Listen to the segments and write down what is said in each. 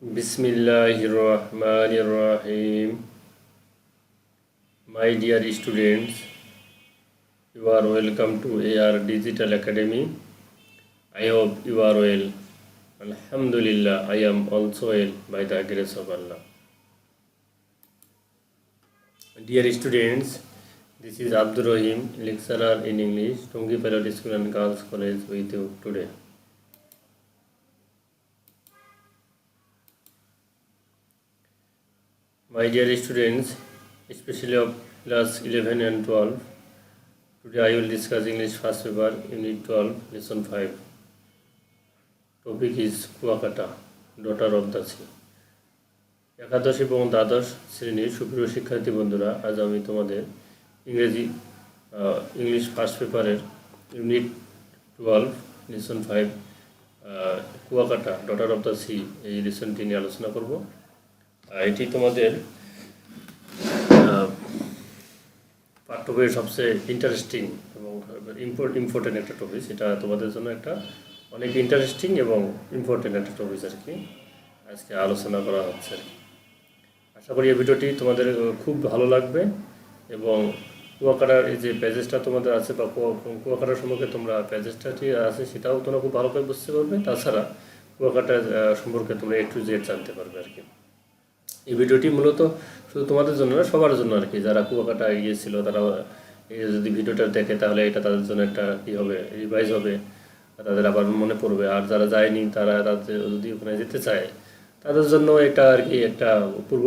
Bismillahirrahmanirrahim. My dear students, you are welcome to AR Digital Academy. I hope you are well. Alhamdulillah, I am also well by the grace of Allah. Dear students, this is Abdur Rahim, lecturer in English, Tungi Pilot School and Girls College with you today. My dear students, especially of class 11 and 12, today I will discuss English first paper, Unit 12, Lesson 5. Topic is Kuakata, daughter of the sea. একাদশ এবং দ্বাদশ শ্রেণীর সুপ্রিয় শিক্ষার্থী বন্ধুরা, আজ আমি তোমাদের ইংলিশ ফার্স্ট পেপারের unit 12 lesson 5 Kuakata daughter of the sea এই লেসনটি নিয়ে আলোচনা করব। এটি তোমাদের পাঠ্য বইয়ের সবচেয়ে ইন্টারেস্টিং এবং ইম্পর্টেন্ট একটা টপিক। এটা তোমাদের জন্য একটা অনেক ইন্টারেস্টিং এবং ইম্পর্টেন্ট একটা টপিক আর কি আজকে আলোচনা করা হচ্ছে আর কি। আশা করি এই ভিডিওটি তোমাদের খুব ভালো লাগবে এবং কুয়াকাটার এই যে প্যাজেসটা তোমাদের আছে বা কুয়াকাটার সম্পর্কে তোমরা প্যাজেসটাটি আছে সেটাও তোমরা খুব ভালো করে বুঝতে পারবে। তাছাড়া কুয়াকাটা সম্পর্কে তোমরা একটু জেড জানতে পারবে আর কি। এই ভিডিওটি মূলত শুধু তোমাদের জন্য না, সবার জন্য আর কি। যারা কুয়াকাটা গিয়েছিল তারা যদি ভিডিওটা দেখে তাহলে এটা তাদের জন্য একটা কী হবে, রিভাইজ হবে, তাদের আবার মনে পড়বে। আর যারা যায়নি তারা যদি ওখানে যেতে চায় তাদের জন্য এটা আর কি একটা পূর্ব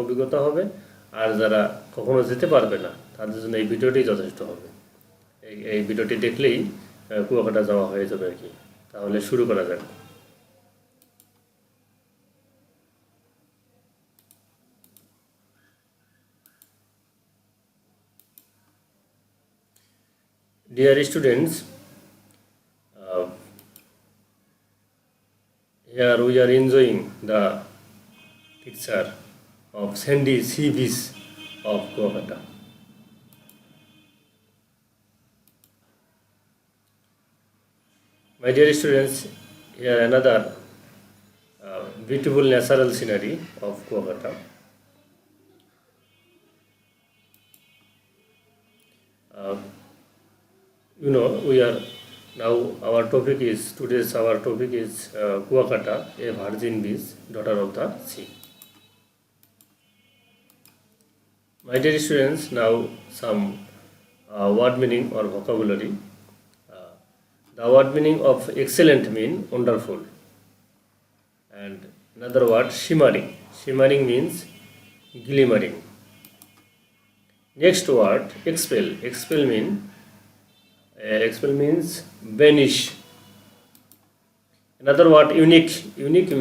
অভিজ্ঞতা হবে। আর যারা কখনো যেতে পারবে না তাদের জন্য এই ভিডিওটি যথেষ্ট হবে। এই ভিডিওটি দেখলেই কুয়াকাটা যাওয়া হয়ে যাবে আর কি। তাহলে শুরু করা যাক। Dear students, here we are enjoying the picture of sandy sea beach of Kuakata. My dear students, here another beautiful natural scenery of Kuakata. We are now our topic is Kuakata, a virgin beach, daughter of the sea. My dear students, now some word meaning or vocabulary. The word meaning of excellent mean wonderful, and another word shimmering. Shimmering means glimmering. Next word expel. Expel means vanish. Another word unique. Unique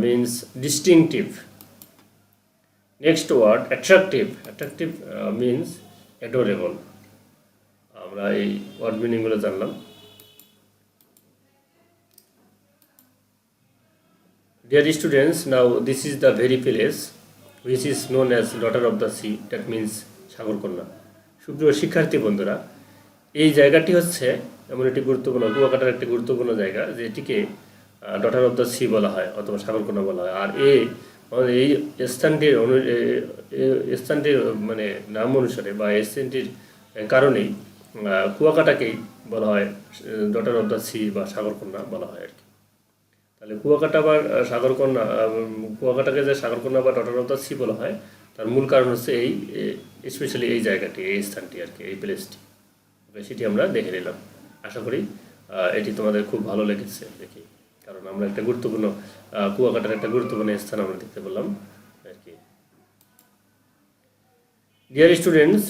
means distinctive. Next word attractive. Attractive means adorable. আমরা এই word মিনিংগুলো জানলাম। Dear students, now this is the very place which is known as daughter of the sea. That means সাগরকন্যা। সুপ্রিয় শিক্ষার্থী বন্ধুরা, এই জায়গাটি হচ্ছে এমন একটি গুরুত্বপূর্ণ, কুয়াকাটার একটি গুরুত্বপূর্ণ জায়গা যেটিকে ডটার অফ দ্য সি বলা হয় অথবা সাগরকন্যা বলা হয়। আর এই স্থানটির মানে নাম অনুসারে বা এই স্থানটির কারণেই কুয়াকাটাকেই বলা হয় ডটার অফ দ্য সি বা সাগরকন্যা বলা হয় আর কি। তাহলে কুয়াকাটা বা কুয়াকাটাকে যে সাগরকন্যা বা ডটার অফ দ্য সি বলা হয় তার মূল কারণ হচ্ছে এই স্পেশালি এই জায়গাটি, এই স্থানটি আর কি, এই প্লেসটি। সেটি আমরা দেখে নিলাম। আশা করি এটি তোমাদের খুব ভালো লেগেছে দেখি, কারণ আমরা একটা গুরুত্বপূর্ণ কুয়াকাটার একটা গুরুত্বপূর্ণ স্থান আমরা দেখতে পেলাম আর কি। Dear students,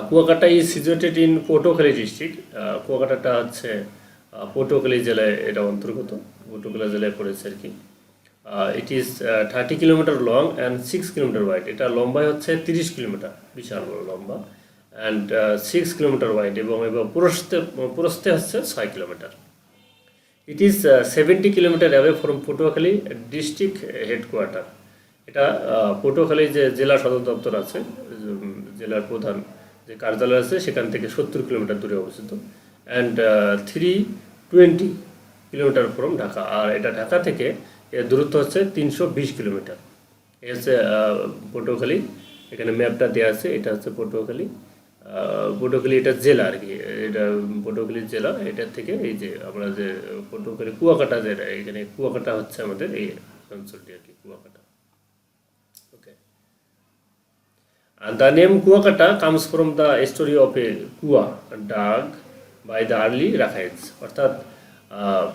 Kuakata is situated in Patuakhali district. কুয়াকাটাটা হচ্ছে পটুয়াখালী জেলায় এটা অন্তর্গত, পটুয়াখালী জেলায় পড়েছে আর কি। It is 30 kilometre long and 6 kilometre wide. এটা লম্বায় হচ্ছে 30 কিলোমিটার, বিশাল বড় লম্বা, অ্যান্ড 6 কিলোমিটার ওয়াইড এবং প্রস্থে হচ্ছে 6 kilometre. It is 70 kilometre away from Patuakhali district headquarter. এটা পটুয়াখালী যে জেলা সদর দপ্তর আছে, জেলার প্রধান যে কার্যালয় আছে সেখান থেকে 70 কিলোমিটার দূরে অবস্থিত। And 320 kilometre from Dhaka. আর এটা ঢাকা থেকে এর দূরত্ব হচ্ছে 320 কিলোমিটার। এই হচ্ছে পটুয়াখালী, এখানে ম্যাপটা দেওয়া আছে, এটা হচ্ছে পটুয়াখালী। পটুয়াখালী এটা জেলা আর কি, এটা পটুয়াখালী জেলা। এটার থেকে এই যে আমরা যে পটুয়াখালী কুয়াকাটা, যেটা এখানে কুয়াকাটা হচ্ছে আমাদের এই অঞ্চলটি আর কি, কুয়াকাটা। ওকে, the name Kuakata comes from the story of a Kua dug by the early Rakhines, অর্থাৎ আহ,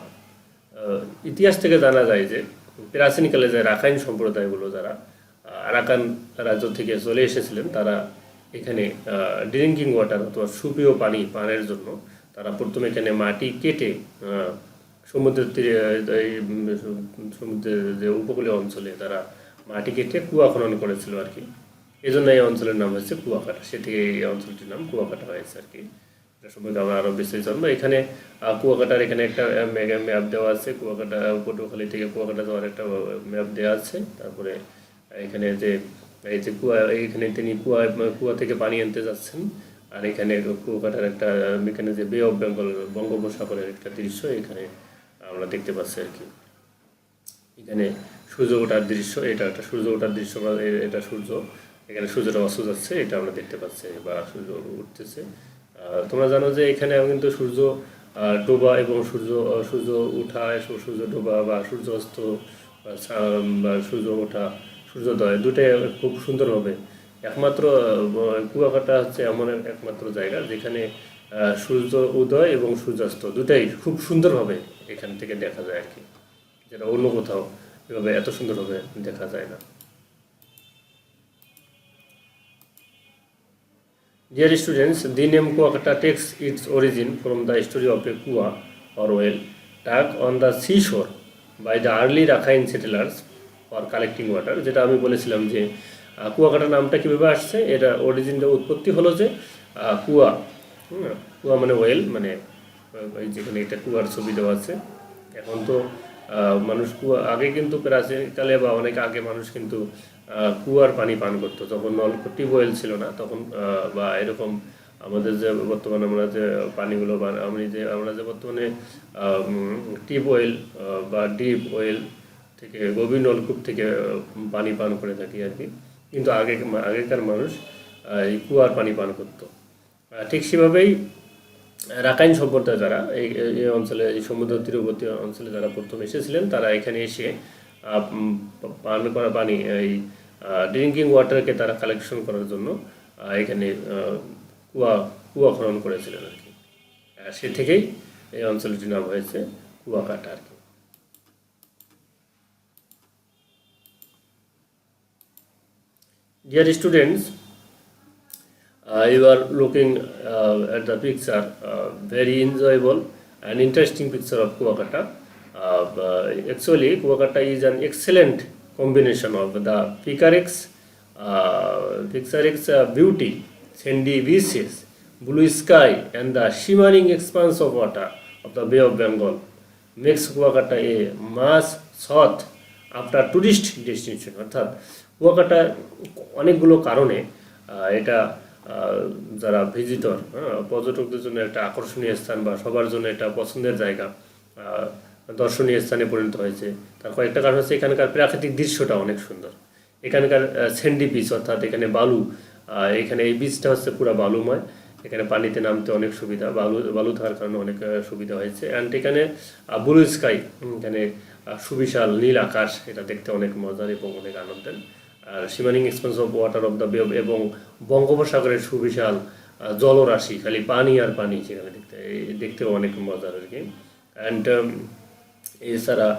ইতিহাস থেকে জানা যায় যে প্রাচীনকালে যে রাখাইন সম্প্রদায়গুলো যারা আরাকান রাজ্য থেকে চলে এসেছিলেন, তারা এখানে ড্রিঙ্কিং ওয়াটার অথবা সুপেয় পানি পানের জন্য তারা প্রথমে এখানে মাটি কেটে সমুদ্রের তীরে, সমুদ্রের যে উপকূলীয় অঞ্চলে তারা মাটি কেটে কুয়া খনন করেছিল আর কি। এই জন্য এই অঞ্চলের নাম হচ্ছে কুয়াকাটা, সে থেকে এই অঞ্চলটির নাম কুয়াকাটা হয়েছে আর কি। এটা সম্পর্কে আমরা আরও বিস্তারিত জানবো। এখানে কুয়াকাটার এখানে একটা ম্যাপ দেওয়া আছে, কুয়াকাটা পটুয়াখালী থেকে কুয়াকাটা যাওয়ার একটা ম্যাপ দেওয়া আছে। তারপরে এখানে যে এই যে এইখানে তিনি কুয়া থেকে পানি আনতে যাচ্ছেন, আর এখানে কুয়াকাটার একটা এখানে যে বে অফ বেঙ্গল, বঙ্গোপসাগরের একটা দৃশ্য এখানে আমরা দেখতে পাচ্ছি আর কি। এখানে সূর্য ওঠার দৃশ্য, এটা একটা সূর্য ওঠার দৃশ্য, এটা সূর্য, এখানে সূর্যটা অস্ত যাচ্ছে, এটা আমরা দেখতে পাচ্ছি, বা সূর্য উঠতেছে। তোমরা জানো যে এখানে কিন্তু সূর্য ডোবা এবং সূর্য উঠা, সূর্য ডোবা বা সূর্য অস্ত বা সূর্য ওঠা, সূর্যোদয় দুটাই খুব সুন্দর হবে। একমাত্র কুয়াকাটা হচ্ছে এমন একমাত্র জায়গা যেখানে সূর্য উদয় এবং সূর্যাস্ত দুটাই খুব সুন্দরভাবে এখান থেকে দেখা যায় আর কি, যেটা অন্য কোথাও এভাবে এত সুন্দরভাবে দেখা যায় না। Dear students, the name Kuakata takes its origin from the story of a Kua or well dug on the seashore by the early Rakhine settlers for collecting water. যেটা আমি বলেছিলাম যে কুয়াকাটা নামটা কীভাবে আসছে, এটা অরিজিনটা উৎপত্তি হলো যে কুয়া, কুয়া মানে ওয়েল, মানে যেখানে এটা কুয়ার ছবি দেওয়া আছে। এখন তো মানুষ কুয়া, আগে কিন্তু প্রাচীনকালে বা অনেক আগে মানুষ কিন্তু কুয়ার পানি পান করতো, যখন নলকূপ টিউবওয়েল ছিল না তখন, বা এরকম আমাদের যে বর্তমানে আমরা যে পানিগুলো আমরা যে বর্তমানে টিউবওয়েল বা ডিপ ওয়েল থেকে, গভীর নলকূপ থেকে পানি পান করে থাকি আর কি। কিন্তু আগেকার মানুষ এই কুয়ার পানি পান করতো। ঠিক সেভাবেই রাখাইন সম্প্রদায় যারা এই অঞ্চলে, এই সমুদ্র তীরবর্তী অঞ্চলে যারা প্রথম এসেছিলেন, তারা এখানে এসে পান করা পানি, এই ড্রিঙ্কিং ওয়াটারকে তারা কালেকশন করার জন্য এখানে কুয়া খনন করেছিলেন আর কি। সে থেকেই এই অঞ্চলটির নাম হয়েছে কুয়াকাটা আর কি। Dear students, you are looking at the picture, very enjoyable and interesting picture of Kuakata. Actually, Kuakata is an excellent combination of the picturesque beauty, sandy beaches, blue sky, and the shimmering expanse of water of the Bay of Bengal makes Kuakata a must sought after tourist destination. অর্থাৎ কুয়াকাটা অনেকগুলো কারণে এটা যারা visitor, পর্যটকদের জন্য একটা আকর্ষণীয় স্থান বা সবার জন্য এটা পছন্দের জায়গা, দর্শনীয় স্থানে পরিণত হয়েছে। তার কয়েকটা কারণ হচ্ছে এখানকার প্রাকৃতিক দৃশ্যটা অনেক সুন্দর, এখানকার স্যান্ডি বিচ, অর্থাৎ এখানে বালু, এখানে এই বিচটা হচ্ছে পুরো বালুময়, এখানে পানিতে নামতে অনেক সুবিধা, বালু থাকার কারণে অনেক সুবিধা হয়েছে। অ্যান্ড এখানে ব্লু স্কাই, এখানে সুবিশাল নীল আকাশ, এটা দেখতে অনেক মজার এবং অনেক আনন্দের। আর shimmering expanse of water of the bay, এবং বঙ্গোপসাগরের সুবিশাল জলরাশি, খালি পানি আর পানি, সেখানে দেখতেও অনেক মজার আর কি। অ্যান্ড এছাড়া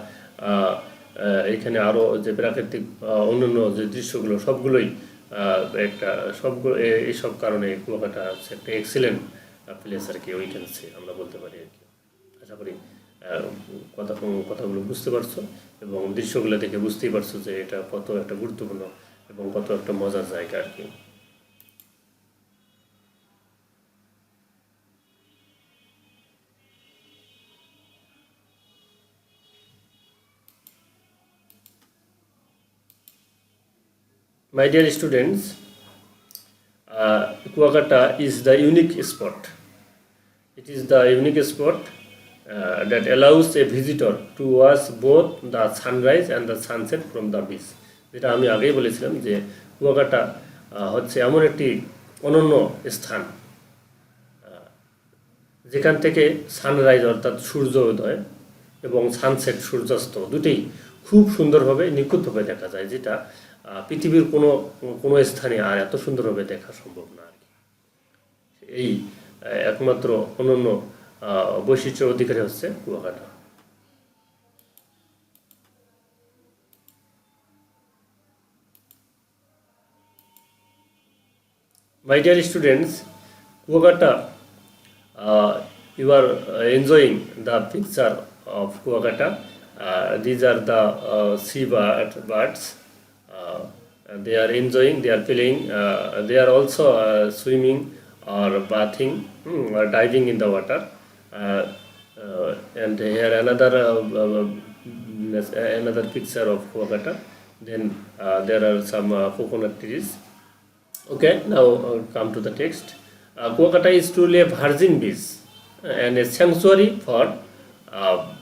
এখানে আরও যে প্রাকৃতিক অন্যান্য যে দৃশ্যগুলো সবগুলোই এইসব কারণে কুয়াকাটা হচ্ছে একটা এক্সিলেন্ট প্লেস আর কি, উই ক্যান সে, আমরা বলতে পারি আর কি। আশা করি কথাগুলো বুঝতে পারছো এবং দৃশ্যগুলো দেখে বুঝতেই পারছো যে এটা কত একটা গুরুত্বপূর্ণ এবং কত একটা মজার জায়গা আর কি। My dear students, Kuakata is the unique spot. It is the unique spot that allows a visitor to watch both the sunrise and the sunset from the beach. যেটা আমি আগেই বলেছিলাম যে কুয়াকাটা হচ্ছে এমন একটি অনন্য স্থান যেখান থেকে সানরাইজ অর্থাৎ সূর্য উদয় এবং সানসেট সূর্যাস্ত দুটোই খুব সুন্দরভাবে নিখুঁতভাবে দেখা যায়, যেটা পৃথিবীর কোনো কোনো স্থানে আর এত সুন্দরভাবে দেখা সম্ভব না আর কি। এই একমাত্র অনন্য বৈশিষ্ট্যের অধিকারী হচ্ছে Kuakata. My dear students, Kuwakata, you are enjoying the picture of Kuwakata. These are the birds. They are enjoying, they are playing, they are also swimming or bathing or diving in the water. And here another picture of Kuwakata. Then there are some coconut trees. Okay, now come to the text. Kuwakata is truly a virgin beach and a sanctuary for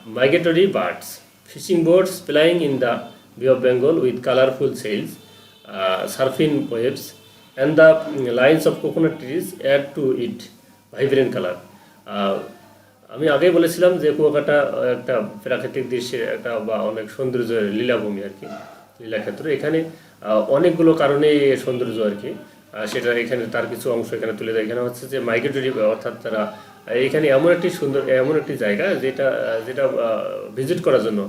migratory birds. Fishing boats plying in the Bay of Bengal with colorful sails, surfing waves, and the lines of coconut trees add to it vibrant color. আমি আগেই বলেছিলাম যে কুয়াকাটা একটা প্রাকৃতিক দৃশ্যের একটা বা অনেক সৌন্দর্যের লীলাভূমি আর কি, লীলাক্ষেত্র। এখানে অনেকগুলো কারণে সৌন্দর্য আর কি, সেটা এখানে তার কিছু অংশ এখানে তুলে দেয়। এখানে হচ্ছে যে মাইগ্রেটরি অর্থাৎ তারা এখানে এমন একটি জায়গা যেটা যেটা ভিজিট করার জন্য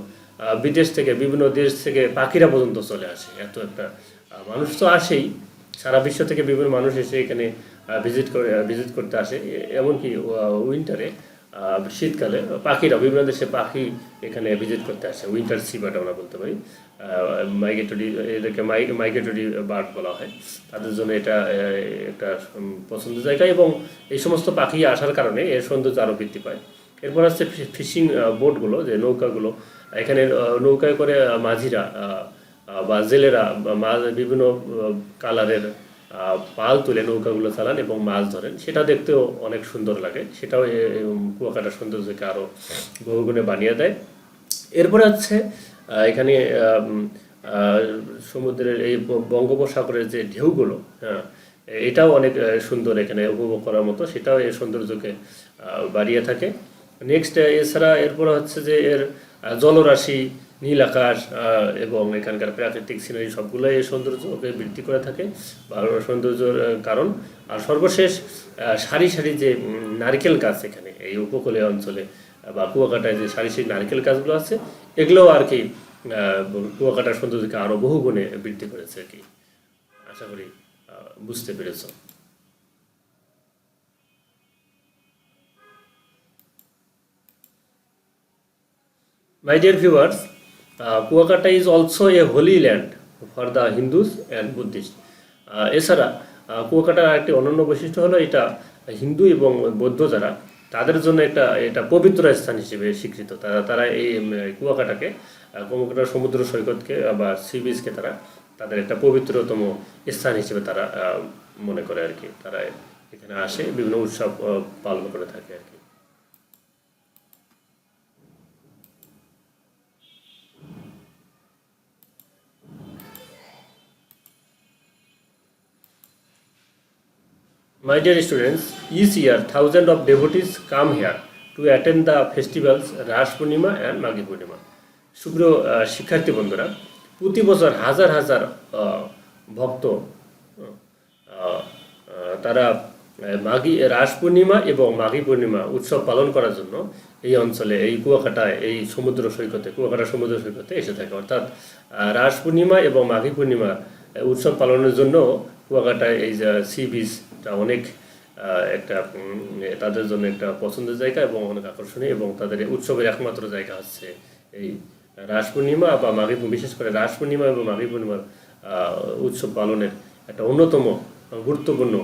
বিদেশ থেকে বিভিন্ন দেশ থেকে পাখিরা পর্যন্ত চলে আসে। এত একটা মানুষ তো আসেই, সারা বিশ্ব থেকে বিভিন্ন মানুষ এসে এখানে ভিজিট করতে আসে। এমনকি উইন্টারে শীতকালে পাখিরা বিভিন্ন দেশে পাখি এখানে ভিজিট করতে আসে। উইন্টার সিবার্ড আমরা বলতে পারি, এদেরকে মাইগ্রেটরি বার্ড বলা হয়। তাদের জন্য এটা একটা পছন্দের জায়গা এবং এই সমস্ত পাখি আসার কারণে এর সৌন্দর্য আরও বৃদ্ধি পায়। এরপর হচ্ছে ফিশিং বোটগুলো, যে নৌকাগুলো, এখানে নৌকায় করে মাঝিরা বা জেলেরা বিভিন্ন কালারের পাল তুলে নৌকাগুলো চালান এবং মাছ ধরেন। সেটা দেখতেও অনেক সুন্দর লাগে, সেটাও কুয়াকাটার সৌন্দর্যকে আরও বহুগুণে বানিয়ে দেয়। এরপরে হচ্ছে এখানে সমুদ্রের এই বঙ্গোপসাগরের যে ঢেউগুলো, হ্যাঁ, এটাও অনেক সুন্দর এখানে উপভোগ করার মতো, সেটাও এই সৌন্দর্যকে বাড়িয়ে থাকে। নেক্সট এছাড়া এরপরে হচ্ছে যে এর জলরাশি, নীল আকাশ এবং এখানকার প্রাকৃতিক সিনারি সবগুলোই এই সৌন্দর্যকে বৃদ্ধি করে থাকে বা সৌন্দর্যের কারণ। আর সর্বশেষ সারি সারি যে নারকেল গাছ এখানে এই উপকূলীয় অঞ্চলে বা কুয়াকাটায় যে সারি সারি নারকেল গাছগুলো আছে, এগুলোও আর কি কুয়াকাটার সৌন্দর্যকে আরও বহুগুণে বৃদ্ধি করেছে আর কি। আশা করি বুঝতে পেরেছ। My dear viewers, Kuwakata is also a holy land for the Hindus and Buddhists. এছাড়া কুয়াকাটার একটি অনন্য বৈশিষ্ট্য হলো এটা হিন্দু এবং বৌদ্ধ যারা, তাদের জন্য এটা পবিত্র স্থান হিসেবে স্বীকৃত। তারা এই কুয়াকাটাকে, কুয়াকাটার সমুদ্র সৈকতকে বা সি বিচকে তাদের একটা পবিত্রতম স্থান হিসেবে তারা মনে করে আর কি। তারা এখানে আসে, বিভিন্ন উৎসব পালন করে থাকে আর কি। My dear students, each year thousands of devotees come here to attend the festivals Ras Purnima and Maghi Purnima. সুপ্রিয় শিক্ষার্থী বন্ধুরা, প্রতি বছর হাজার হাজার ভক্ত তারা রাস পূর্ণিমা এবং মাঘী পূর্ণিমা উৎসব পালন করার জন্য এই অঞ্চলে, এই কুয়াকাটায়, এই কুয়াকাটা সমুদ্র সৈকতে এসে থাকে। অর্থাৎ রাস পূর্ণিমা এবং মাঘী পূর্ণিমা উৎসব পালনের জন্য কুয়াকাটায় এই যে সি বিচটা অনেক একটা তাদের জন্য একটা পছন্দের জায়গা এবং অনেক আকর্ষণীয়, এবং তাদের উৎসবের একমাত্র জায়গা হচ্ছে এই রাস পূর্ণিমা বা মাঘী, বিশেষ করে রাস পূর্ণিমা এবং মাঘী পূর্ণিমার উৎসব পালনের একটা অন্যতম গুরুত্বপূর্ণ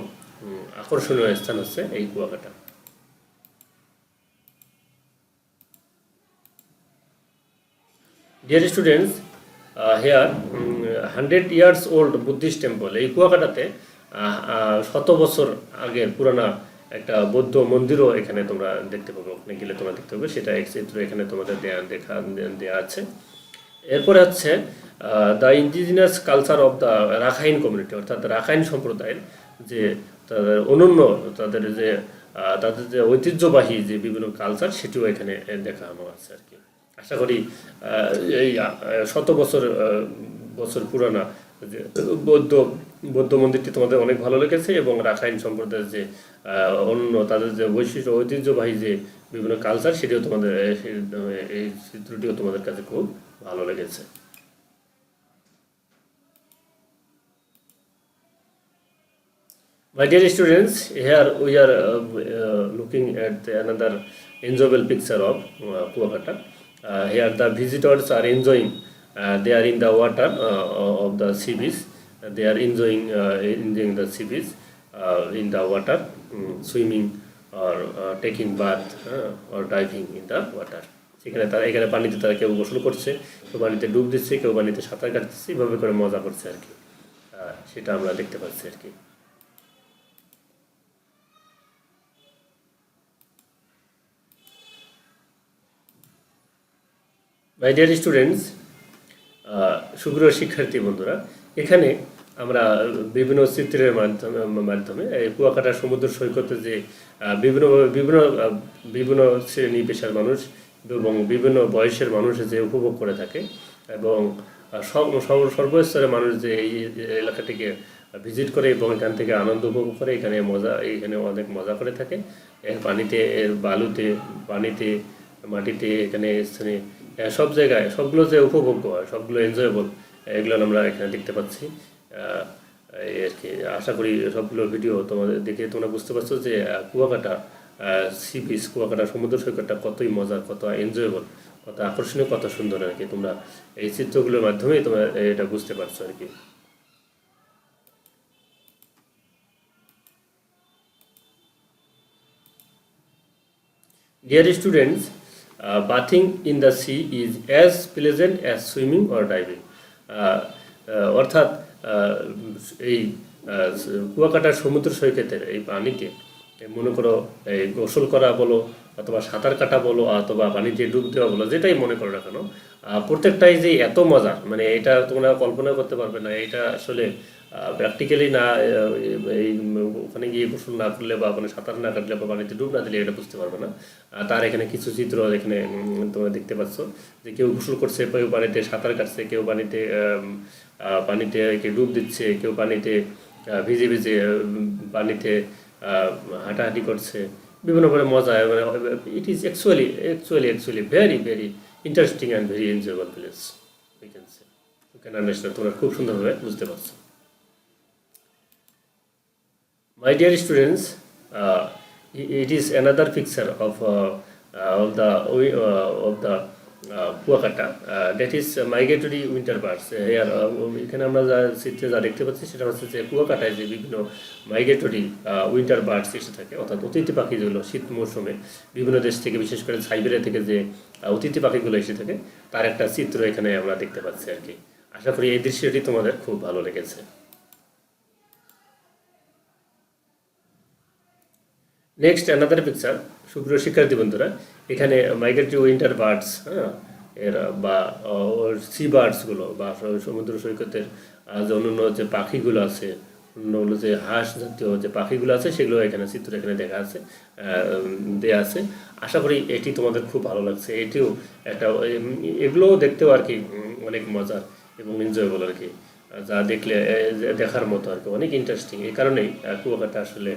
আকর্ষণীয় স্থান হচ্ছে এই Kuakata. Dear students, here 100 years old Buddhist temple, এই কুয়াকাটাতে 100 বছর আগের পুরানা একটা বৌদ্ধ মন্দিরও এখানে তোমরা দেখতে পাবে, ওখানে গেলে তোমরা দেখতে পাবে, সেটা এক চিত্র এখানে তোমাদের দেয়া আছে। এরপরে হচ্ছে the indigenous culture of the Rakhine community, অর্থাৎ রাখাইন সম্প্রদায়ের যে তাদের অনন্য, তাদের যে তাদের যে ঐতিহ্যবাহী যে বিভিন্ন কালচার, সেটিও এখানে দেখানো আছে আর কি। আশা করি এই শত বছর বছর পুরানা যে বৌদ্ধ বৌদ্ধ মন্দিরটি তোমাদের অনেক ভালো লেগেছে, এবং রাখাইন সম্প্রদায়ের যে অন্য তাদের যে বৈশিষ্ট্য ঐতিহ্যবাহী যে বিভিন্ন কালচার, সেটিও তোমাদের এই চিত্রটিও তোমাদের কাছে খুব ভালো লেগেছে। My dear students, here we are looking at another enjoyable picture of Kuakata. Here the visitors are enjoying. They are in the water of the sea beach. They are enjoying the sea beach in the water, swimming or taking bath or diving in the water. সেখানে তারা এখানে পানিতে তারা কেউ গোসল করছে, কেউ পানিতে ডুব দিচ্ছে, কেউ পানিতে সাঁতার কাটছে, এভাবে করে মজা করছে আর কি। সেটা আমরা দেখতে পাচ্ছি আর কি। মাই ডিয়ার স্টুডেন্টস, সুপ্রিয় শিক্ষার্থী বন্ধুরা, এখানে আমরা বিভিন্ন চিত্রের মাধ্যমে এই কুয়াকাটা সমুদ্র সৈকতে যে বিভিন্ন বিভিন্ন বিভিন্ন শ্রেণী পেশার মানুষ এবং বিভিন্ন বয়সের মানুষ যে উপভোগ করে থাকে, এবং সর্বস্তরের মানুষ যে এই এলাকাটিকে ভিজিট করে এবং এখান থেকে আনন্দ উপভোগ করে, এখানে অনেক মজা করে থাকে। এর পানিতে, এর বালুতে, পানিতে, মাটিতে, এখানে স্থানে সব জায়গায় সবগুলো যে উপভোগ্য হয়, সবগুলো এনজয়েবল, এগুলো আমরা এখানে দেখতে পাচ্ছি এই আর কি। আশা করি সবগুলো ভিডিও তোমাদের দেখে তোমরা বুঝতে পারছো যে কুয়াকাটা সি বিচ, কুয়াকাটা সমুদ্র সৈকতটা কতই মজার, কত এনজয়েবল, কত আকর্ষণীয়, কত সুন্দর আর কি। তোমরা এই চিত্রগুলোর মাধ্যমেই তোমরা এটা বুঝতে পারছো আর কি। Dear students, bathing in the sea is as pleasant as swimming or diving. অর্থাৎ এই কুয়াকাটার সমুদ্র সৈকতের এই পানিতে মনে করো এই গোসল করা বলো, অথবা সাঁতার কাটা বলো, অথবা পানিতে ডুব দেওয়া বলো, যেটাই মনে করো না কেন, প্রত্যেকটাই যে এত মজা, মানে এটা তোমরা কল্পনা করতে পারবে না। এটা আসলে প্র্যাকটিক্যালি না, এই ওখানে গিয়ে গোসল না করলে বা ওখানে সাঁতার না কাটলে বা পানিতে ডুব না দিলে এটা বুঝতে পারবে না। তার এখানে কিছু চিত্র এখানে তোমরা দেখতে পাচ্ছ যে কেউ গোসল করছে, কেউ পানিতে সাঁতার কাটছে, কেউ পানিতে পানিতে ডুব দিচ্ছে, কেউ পানিতে ভিজে ভিজে পানিতে হাঁটাহাঁটি করছে, বিভিন্নভাবে মজা। মানে it is actually very very interesting and very enjoyable place, we can say, you can understand. তোমরা খুব সুন্দরভাবে বুঝতে পারছো। My dear students, it is another picture of the Kuakata, that is migratory winter birds. এখানে আমরা যা চিত্রে যা দেখতে পাচ্ছি সেটা হচ্ছে যে কুয়াকাটায় যে বিভিন্ন মাইগ্রেটরি উইন্টার বার্ডস এসে থাকে, অর্থাৎ অতিথি পাখি যেগুলো শীত মৌসুমে বিভিন্ন দেশ থেকে, বিশেষ করে সাইবেরিয়া থেকে যে অতিথি পাখিগুলো এসে থাকে, তার একটা চিত্র এখানে আমরা দেখতে পাচ্ছি আর কি। আশা করি এই দৃশ্যটি তোমাদের খুব ভালো লেগেছে। নেক্সট অ্যানাদার পিকচার, সুপ্রিয় শিক্ষার্থী বন্ধুরা, এখানে মাইগ্রেটরি উইন্টার বার্ডস, এরা বা সি বার্ডসগুলো বা সমুদ্র সৈকতের যে অন্যান্য যে পাখিগুলো আছে, অন্যগুলো যে হাঁস জাতীয় যে পাখিগুলো আছে, সেগুলো এখানে চিত্র এখানে দেখা আছে, দেয়া আছে। আশা করি এটি তোমাদের খুব ভালো লাগছে। এটিও একটা, এগুলোও দেখতেও আর কি অনেক মজার এবং এনজয়েবল আর কি, যা দেখলে দেখার মতো আর কি, অনেক ইন্টারেস্টিং। এই কারণেই কুয়াকাটা আসলে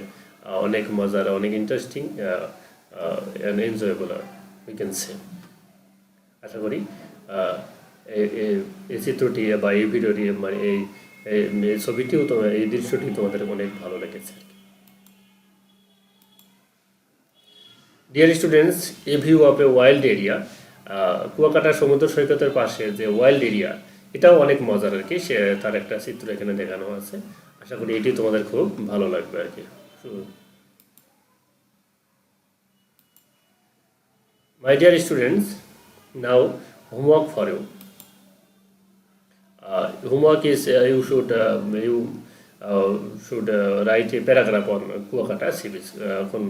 অনেক মজার, অনেক interesting and enjoyable we can say. আশা করি এই চিত্রটি বা এই ভিডিওটি, মানে এই ছবিটিও এই দৃশ্যটি তোমাদের অনেক ভালো লেগেছে। Dear students, a view of a wild area, Kuakata সমুদ্র সৈকতের পাশে যে ওয়াইল্ড এরিয়া, এটাও অনেক মজার আর কি। তার একটা চিত্র এখানে দেখানো আছে। আশা করি এটি তোমাদের খুব ভালো লাগবে আর কি। My dear students, now homework for you. Homework is you should should write a paragraph on Kuakata sea beach. এখন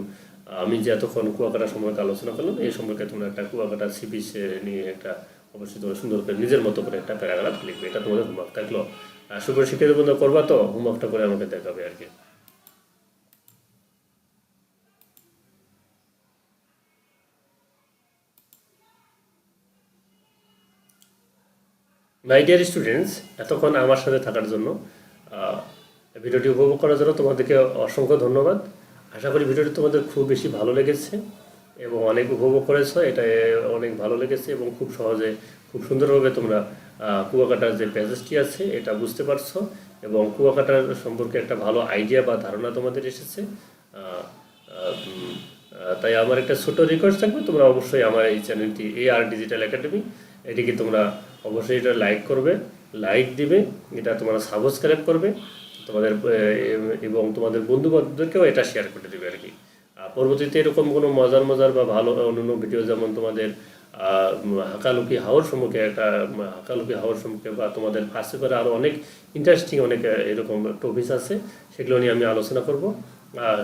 আমি যে এতক্ষণ কুয়াকাটা সম্পর্কে আলোচনা করলাম এই সম্পর্কে তোমরা একটা কুয়াকাটা সি বিচ নিয়ে একটা অবশ্যই তোমরা সুন্দর করে নিজের মতো করে একটা প্যারাগ্রাফ লিখবে। এটা তোমাদের হোমওয়ার্ক থাকলো। সুপার শিক্ষিত বন্ধু করবা তো, হোমওয়ার্কটা করে আমাকে দেখাবে আর কি। মাই ডিয়ার স্টুডেন্টস, এতক্ষণ আমার সাথে থাকার জন্য, আহ, ভিডিওটি উপভোগ করার জন্য তোমাদেরকে অসংখ্য ধন্যবাদ। আশা করি ভিডিওটি তোমাদের খুব বেশি ভালো লেগেছে এবং অনেক উপভোগ করেছো। এটা অনেক ভালো লেগেছে এবং খুব সহজে খুব সুন্দরভাবে তোমরা কুয়াকাটার যে প্যাসেজটি আছে এটা বুঝতে পারছো এবং কুয়াকাটার সম্পর্কে একটা ভালো আইডিয়া বা ধারণা তোমাদের এসেছে। আহ, আহ, উম, তাই আমার একটা ছোট রিকোয়েস্ট থাকবে, তোমরা অবশ্যই আমার এই চ্যানেলটি AR ডিজিটাল একাডেমি, এটিকে তোমরা অবশ্যই এটা লাইক করবে, লাইক দিবে, এটা তোমরা সাবস্ক্রাইব করবে তোমাদের এবং তোমাদের বন্ধু বান্ধবদেরকেও এটা শেয়ার করে দেবে আর কি। পরবর্তীতে এরকম কোনো মজার মজার বা ভালো অন্যান্য ভিডিও, যেমন তোমাদের হাকালুকি হাওর সম্মুখে হাকালুকি হাওর সম্মুখে বা তোমাদের ফার্স্ট করে আরও অনেক ইন্টারেস্টিং অনেক এরকম টপিকস আছে, সেগুলো নিয়ে আমি আলোচনা করব। আর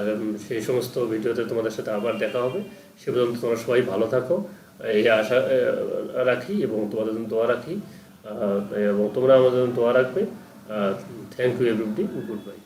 সেই সমস্ত ভিডিওতে তোমাদের সাথে আবার দেখা হবে। সে পর্যন্ত তোমরা সবাই ভালো থাকো এই আশা রাখি এবং তোমাদের জন্য দোয়া রাখি এবং তোমরা আমাদের জন্য দোয়া রাখবে। Thank you everybody, good by.